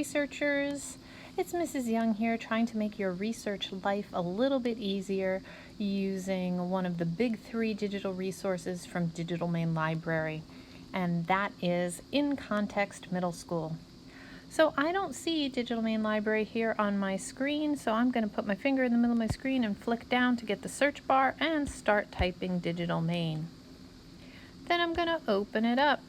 researchers. It's Mrs. Young here, trying to make your research life a little bit easier using one of the big 3 digital resources from Digital Maine Library, and that is In Context Middle School. So I don't see Digital Maine Library here on my screen, so I'm going to put my finger in the middle of my screen and flick down to get the search bar and start typing Digital Maine. Then I'm going to open it up.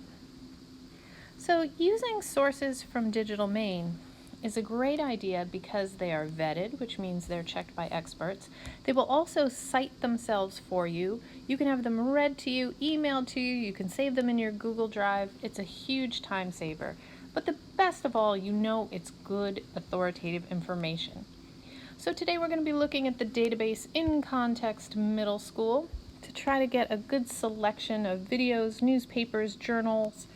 So using sources from Digital Maine is a great idea because they are vetted, which means they're checked by experts. They will also cite themselves for you. You can have them read to you, emailed to you, you can save them in your Google Drive. It's a huge time saver. But the best of all, you know it's good, authoritative information. So today we're going to be looking at the database In Context Middle School to try to get a good selection of videos, newspapers, journals,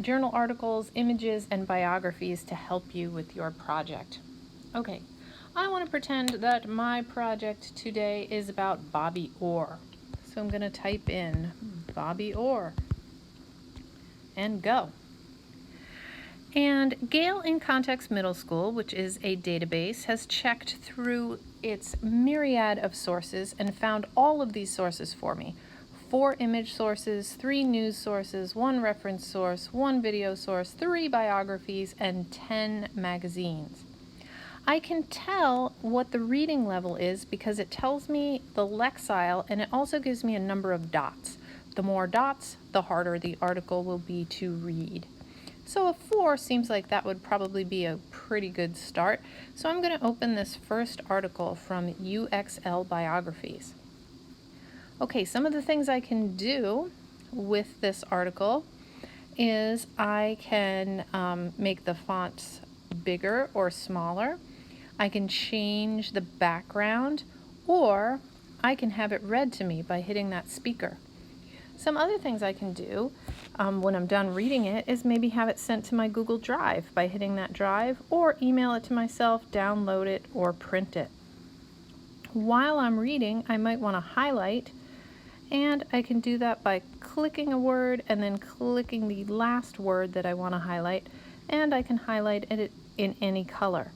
journal articles, images, and biographies to help you with your project. Okay, I want to pretend that my project today is about Bobby Orr. So I'm going to type in Bobby Orr and go. And Gale In Context Middle School, which is a database, has checked through its myriad of sources and found all of these sources for me. 4 image sources, 3 news sources, 1 reference source, 1 video source, 3 biographies, and 10 magazines. I can tell what the reading level is because it tells me the Lexile, and it also gives me a number of dots. The more dots, the harder the article will be to read. So a 4 seems like that would probably be a pretty good start. So I'm going to open this first article from UXL Biographies. Okay, some of the things I can do with this article is I can make the fonts bigger or smaller. I can change the background, or I can have it read to me by hitting that speaker. Some other things I can do when I'm done reading it is maybe have it sent to my Google Drive by hitting that drive, or email it to myself, download it, or print it. While I'm reading, I might want to highlight, and I can do that by clicking a word and then clicking the last word that I want to highlight, and I can highlight it in any color.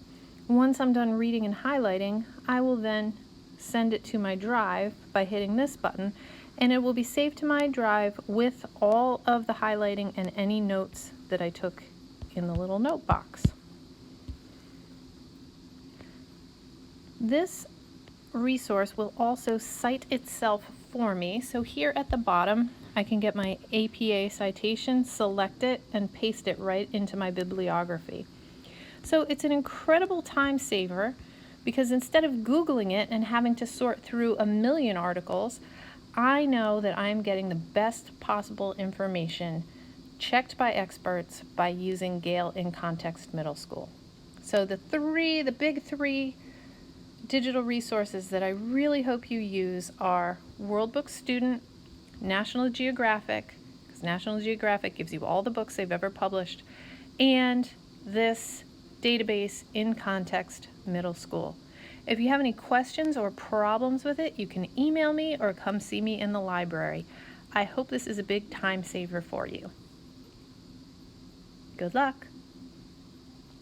Once I'm done reading and highlighting, I will then send it to my drive by hitting this button, and it will be saved to my drive with all of the highlighting and any notes that I took in the little note box. This resource will also cite itself for me. So here at the bottom, I can get my APA citation, select it, and paste it right into my bibliography. So it's an incredible time saver because instead of Googling it and having to sort through a million articles, I know that I'm getting the best possible information checked by experts by using Gale In Context Middle School. So the big three digital resources that I really hope you use are World Book Student, National Geographic, because National Geographic gives you all the books they've ever published, and this database In Context Middle School. If you have any questions or problems with it, you can email me or come see me in the library. I hope this is a big time saver for you. Good luck.